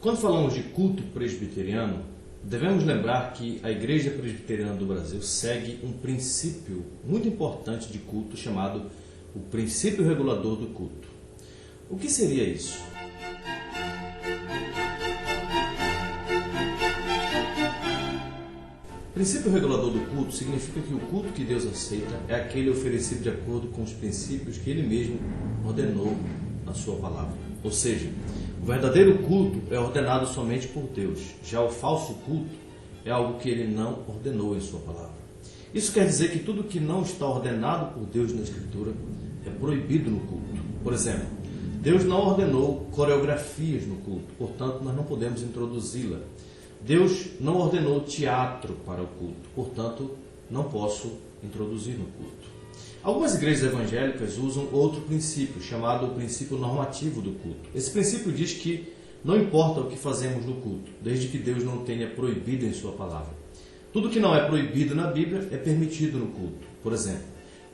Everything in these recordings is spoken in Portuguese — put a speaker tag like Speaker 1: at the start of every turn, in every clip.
Speaker 1: Quando falamos de culto presbiteriano, devemos lembrar que a Igreja Presbiteriana do Brasil segue um princípio muito importante de culto chamado o princípio regulador do culto. O que seria isso? O princípio regulador do culto significa que o culto que Deus aceita é aquele oferecido de acordo com os princípios que Ele mesmo ordenou na sua palavra. Ou seja, o verdadeiro culto é ordenado somente por Deus. Já o falso culto é algo que Ele não ordenou em sua palavra. Isso quer dizer que tudo que não está ordenado por Deus na Escritura é proibido no culto. Por exemplo, Deus não ordenou coreografias no culto, portanto nós não podemos introduzi-la. Deus não ordenou teatro para o culto, portanto não posso introduzir no culto. Algumas igrejas evangélicas usam outro princípio, chamado o princípio normativo do culto. Esse princípio diz que não importa o que fazemos no culto, desde que Deus não tenha proibido em sua palavra. Tudo que não é proibido na Bíblia é permitido no culto. Por exemplo,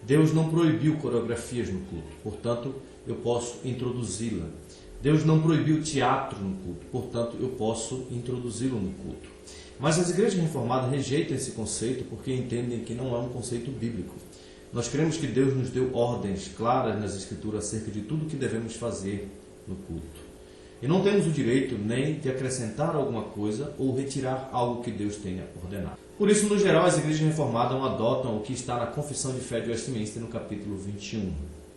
Speaker 1: Deus não proibiu coreografias no culto, portanto eu posso introduzi-la. Deus não proibiu teatro no culto, portanto eu posso introduzi-lo no culto. Mas as igrejas reformadas rejeitam esse conceito porque entendem que não é um conceito bíblico. Nós cremos que Deus nos deu ordens claras nas Escrituras acerca de tudo o que devemos fazer no culto. E não temos o direito nem de acrescentar alguma coisa ou retirar algo que Deus tenha ordenado. Por isso, no geral, as igrejas reformadas adotam o que está na Confissão de Fé de Westminster, no capítulo 21.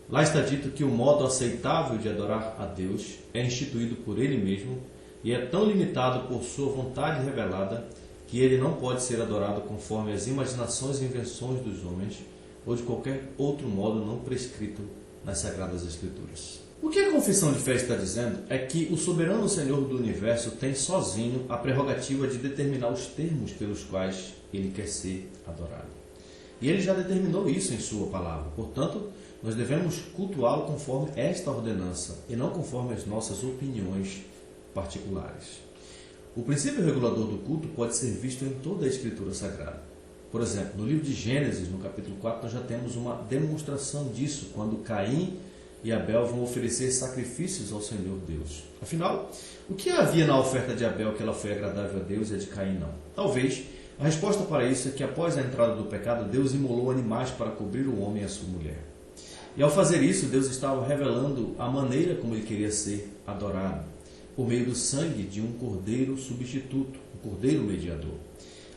Speaker 1: Lá está dito que o modo aceitável de adorar a Deus é instituído por Ele mesmo e é tão limitado por sua vontade revelada que Ele não pode ser adorado conforme as imaginações e invenções dos homens ou de qualquer outro modo não prescrito nas Sagradas Escrituras. O que a Confissão de Fé está dizendo é que o soberano Senhor do Universo tem sozinho a prerrogativa de determinar os termos pelos quais Ele quer ser adorado. E Ele já determinou isso em sua palavra. Portanto, nós devemos cultuá-lo conforme esta ordenança e não conforme as nossas opiniões particulares. O princípio regulador do culto pode ser visto em toda a Escritura Sagrada. Por exemplo, no livro de Gênesis, no capítulo 4, nós já temos uma demonstração disso, quando Caim e Abel vão oferecer sacrifícios ao Senhor Deus. Afinal, o que havia na oferta de Abel que ela foi agradável a Deus e a de Caim não? Talvez a resposta para isso é que após a entrada do pecado, Deus imolou animais para cobrir o homem e a sua mulher. E ao fazer isso, Deus estava revelando a maneira como ele queria ser adorado, por meio do sangue de um cordeiro substituto, um cordeiro mediador.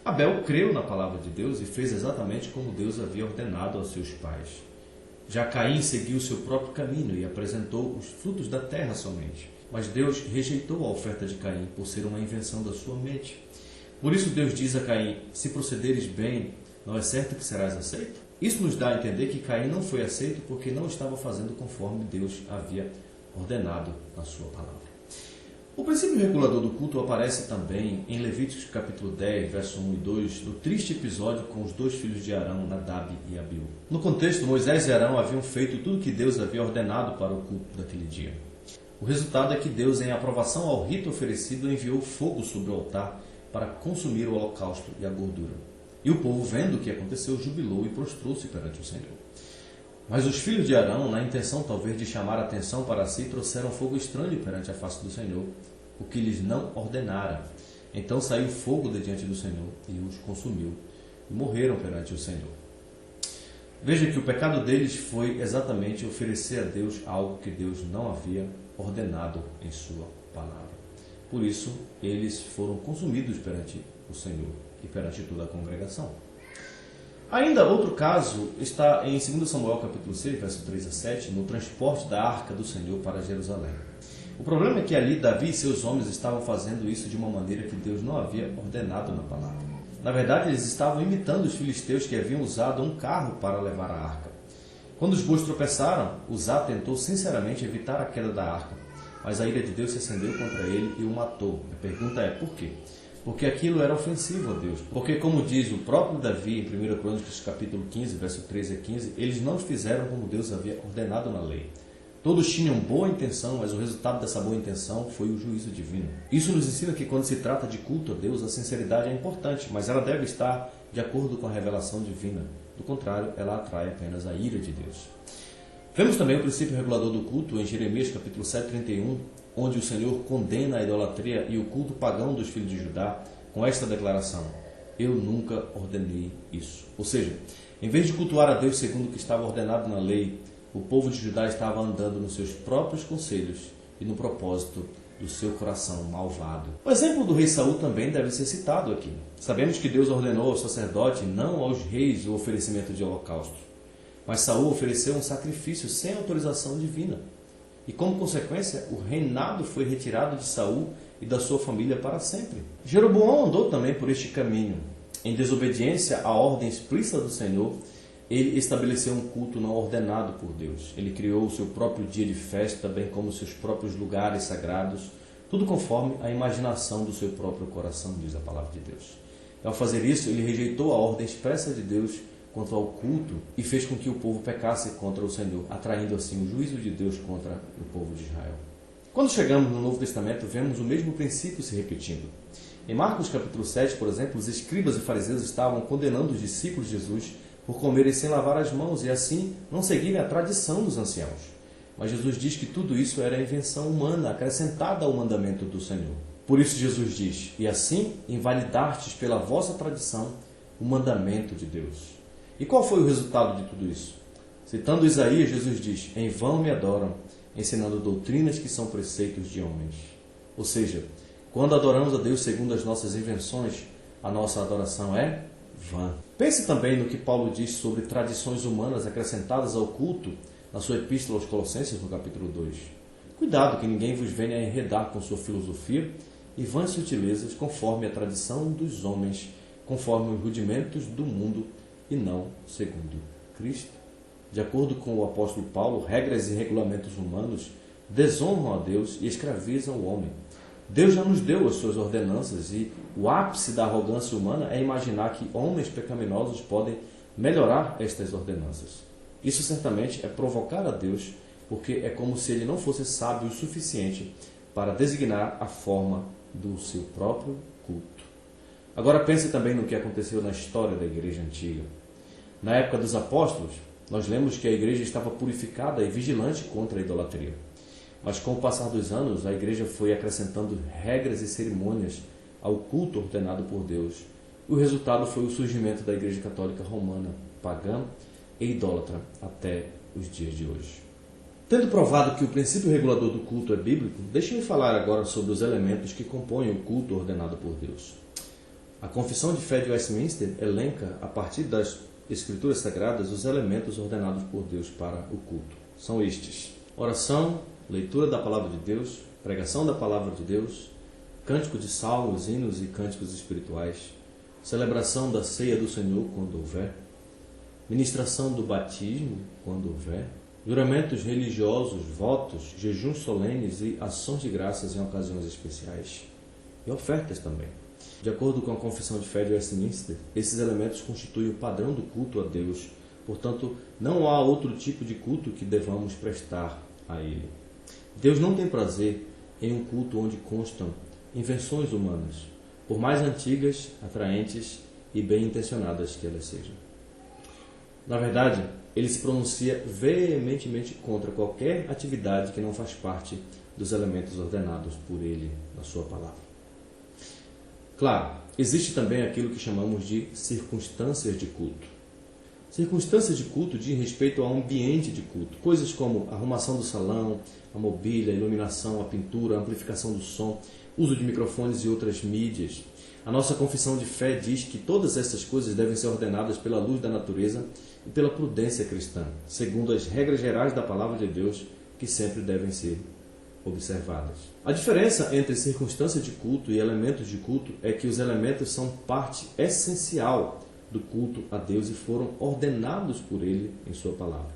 Speaker 1: Abel creu na palavra de Deus e fez exatamente como Deus havia ordenado aos seus pais. Já Caim seguiu seu próprio caminho e apresentou os frutos da terra somente. Mas Deus rejeitou a oferta de Caim por ser uma invenção da sua mente. Por isso Deus diz a Caim: se procederes bem, não é certo que serás aceito? Isso nos dá a entender que Caim não foi aceito porque não estava fazendo conforme Deus havia ordenado na sua palavra. O princípio regulador do culto aparece também em Levíticos capítulo 10, verso 1 e 2, do triste episódio com os dois filhos de Arão, Nadab e Abiú. No contexto, Moisés e Arão haviam feito tudo o que Deus havia ordenado para o culto daquele dia. O resultado é que Deus, em aprovação ao rito oferecido, enviou fogo sobre o altar para consumir o holocausto e a gordura. E o povo, vendo o que aconteceu, jubilou e prostrou-se perante o Senhor. Mas os filhos de Arão, na intenção talvez de chamar a atenção para si, trouxeram fogo estranho perante a face do Senhor, o que lhes não ordenara. Então saiu fogo de diante do Senhor e os consumiu, e morreram perante o Senhor. Veja que o pecado deles foi exatamente oferecer a Deus algo que Deus não havia ordenado em sua palavra. Por isso, eles foram consumidos perante o Senhor e perante toda a congregação. Ainda outro caso está em 2 Samuel capítulo 6, verso 3 a 7, no transporte da arca do Senhor para Jerusalém. O problema é que ali Davi e seus homens estavam fazendo isso de uma maneira que Deus não havia ordenado na palavra. Na verdade, eles estavam imitando os filisteus que haviam usado um carro para levar a arca. Quando os bois tropeçaram, Uzá tentou sinceramente evitar a queda da arca, mas a ira de Deus se acendeu contra ele e o matou. A pergunta é, por quê? Porque aquilo era ofensivo a Deus. Porque, como diz o próprio Davi em 1 Crônicas capítulo 15, verso 13 a 15, eles não fizeram como Deus havia ordenado na lei. Todos tinham boa intenção, mas o resultado dessa boa intenção foi o juízo divino. Isso nos ensina que quando se trata de culto a Deus, a sinceridade é importante, mas ela deve estar de acordo com a revelação divina. Do contrário, ela atrai apenas a ira de Deus. Vemos também o princípio regulador do culto em Jeremias capítulo 7, 31, onde o Senhor condena a idolatria e o culto pagão dos filhos de Judá com esta declaração: eu nunca ordenei isso. Ou seja, em vez de cultuar a Deus segundo o que estava ordenado na lei, o povo de Judá estava andando nos seus próprios conselhos e no propósito do seu coração malvado. O exemplo do rei Saul também deve ser citado aqui. Sabemos que Deus ordenou ao sacerdote, não aos reis, o oferecimento de holocausto. Mas Saul ofereceu um sacrifício sem autorização divina. E como consequência, o reinado foi retirado de Saul e da sua família para sempre. Jeroboão andou também por este caminho. Em desobediência à ordem explícita do Senhor, ele estabeleceu um culto não ordenado por Deus. Ele criou o seu próprio dia de festa, bem como seus próprios lugares sagrados, tudo conforme a imaginação do seu próprio coração, diz a palavra de Deus. Ao fazer isso, ele rejeitou a ordem expressa de Deus quanto ao culto e fez com que o povo pecasse contra o Senhor, atraindo assim o juízo de Deus contra o povo de Israel. Quando chegamos no Novo Testamento, vemos o mesmo princípio se repetindo. Em Marcos capítulo 7, por exemplo, os escribas e fariseus estavam condenando os discípulos de Jesus por comerem sem lavar as mãos e assim não seguirem a tradição dos anciãos. Mas Jesus diz que tudo isso era invenção humana, acrescentada ao mandamento do Senhor. Por isso Jesus diz: e assim invalidastes pela vossa tradição o mandamento de Deus. E qual foi o resultado de tudo isso? Citando Isaías, Jesus diz: em vão me adoram, ensinando doutrinas que são preceitos de homens. Ou seja, quando adoramos a Deus segundo as nossas invenções, a nossa adoração é vã. Pense também no que Paulo diz sobre tradições humanas acrescentadas ao culto na sua epístola aos Colossenses, no capítulo 2. Cuidado que ninguém vos venha a enredar com sua filosofia e vãs sutilezas conforme a tradição dos homens, conforme os rudimentos do mundo e não segundo Cristo. De acordo com o apóstolo Paulo, regras e regulamentos humanos desonram a Deus e escravizam o homem. Deus já nos deu as suas ordenanças e o ápice da arrogância humana é imaginar que homens pecaminosos podem melhorar estas ordenanças. Isso certamente é provocar a Deus, porque é como se ele não fosse sábio o suficiente para designar a forma do seu próprio culto. Agora pense também no que aconteceu na história da igreja antiga. Na época dos apóstolos, nós lemos que a igreja estava purificada e vigilante contra a idolatria. Mas com o passar dos anos, a igreja foi acrescentando regras e cerimônias ao culto ordenado por Deus. E o resultado foi o surgimento da igreja católica romana, pagã e idólatra até os dias de hoje. Tendo provado que o princípio regulador do culto é bíblico, deixe-me falar agora sobre os elementos que compõem o culto ordenado por Deus. A Confissão de Fé de Westminster elenca, a partir das Escrituras Sagradas, os elementos ordenados por Deus para o culto. São estes: oração, leitura da Palavra de Deus, pregação da Palavra de Deus, cântico de salmos, hinos e cânticos espirituais, celebração da ceia do Senhor quando houver, ministração do batismo quando houver, juramentos religiosos, votos, jejuns solenes e ações de graças em ocasiões especiais, e ofertas também. De acordo com a Confissão de Fé de Westminster, esses elementos constituem o padrão do culto a Deus, portanto, não há outro tipo de culto que devamos prestar a Ele. Deus não tem prazer em um culto onde constam invenções humanas, por mais antigas, atraentes e bem intencionadas que elas sejam. Na verdade, ele se pronuncia veementemente contra qualquer atividade que não faz parte dos elementos ordenados por ele na sua palavra. Claro, existe também aquilo que chamamos de circunstâncias de culto. Circunstâncias de culto dizem respeito ao ambiente de culto, coisas como a arrumação do salão, a mobília, a iluminação, a pintura, a amplificação do som, uso de microfones e outras mídias. A nossa confissão de fé diz que todas essas coisas devem ser ordenadas pela luz da natureza e pela prudência cristã, segundo as regras gerais da palavra de Deus, que sempre devem ser observadas. A diferença entre circunstâncias de culto e elementos de culto é que os elementos são parte essencial do culto a Deus e foram ordenados por Ele em sua palavra.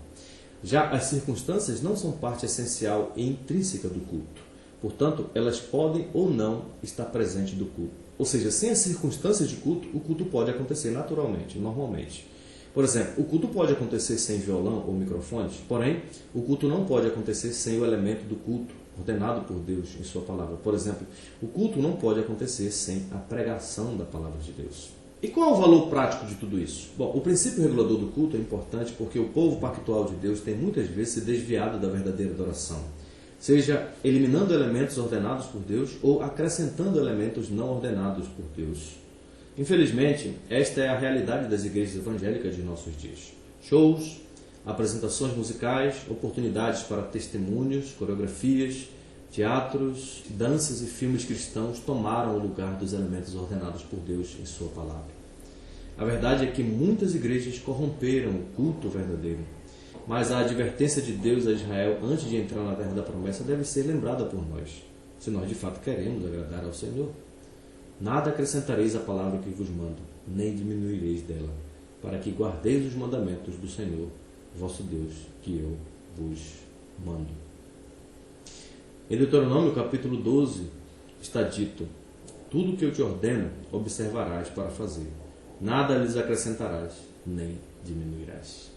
Speaker 1: Já as circunstâncias não são parte essencial e intrínseca do culto. Portanto, elas podem ou não estar presentes do culto. Ou seja, sem as circunstâncias de culto, o culto pode acontecer naturalmente, normalmente. Por exemplo, o culto pode acontecer sem violão ou microfones, porém, o culto não pode acontecer sem o elemento do culto ordenado por Deus em sua palavra. Por exemplo, o culto não pode acontecer sem a pregação da palavra de Deus. E qual é o valor prático de tudo isso? Bom, o princípio regulador do culto é importante porque o povo pactual de Deus tem muitas vezes se desviado da verdadeira adoração. seja eliminando elementos ordenados por Deus ou acrescentando elementos não ordenados por Deus. Infelizmente, esta é a realidade das igrejas evangélicas de nossos dias. Shows, apresentações musicais, oportunidades para testemunhos, coreografias, teatros, danças e filmes cristãos tomaram o lugar dos elementos ordenados por Deus em sua palavra. A verdade é que muitas igrejas corromperam o culto verdadeiro, mas a advertência de Deus a Israel antes de entrar na terra da promessa deve ser lembrada por nós, se nós de fato queremos agradar ao Senhor. Nada acrescentareis à palavra que vos mando, nem diminuireis dela, para que guardeis os mandamentos do Senhor, vosso Deus, que eu vos mando. Em Deuteronômio capítulo 12 está dito: tudo que eu te ordeno observarás para fazer, nada lhes acrescentarás, nem diminuirás.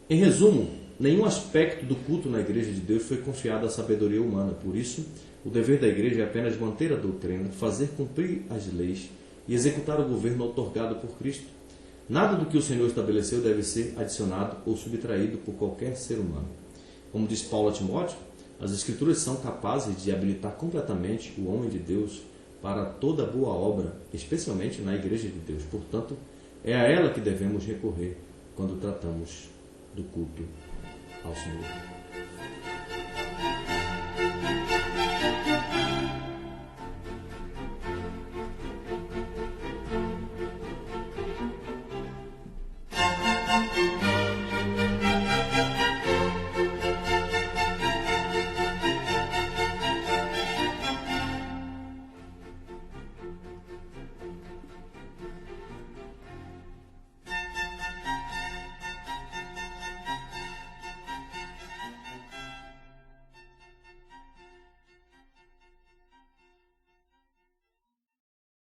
Speaker 1: Em resumo, nenhum aspecto do culto na igreja de Deus foi confiado à sabedoria humana, por isso, o dever da igreja é apenas manter a doutrina, fazer cumprir as leis e executar o governo outorgado por Cristo. Nada do que o Senhor estabeleceu deve ser adicionado ou subtraído por qualquer ser humano. Como diz Paulo a Timóteo, as Escrituras são capazes de habilitar completamente o homem de Deus para toda boa obra, especialmente na igreja de Deus. Portanto, é a ela que devemos recorrer quando tratamos do culto ao Senhor.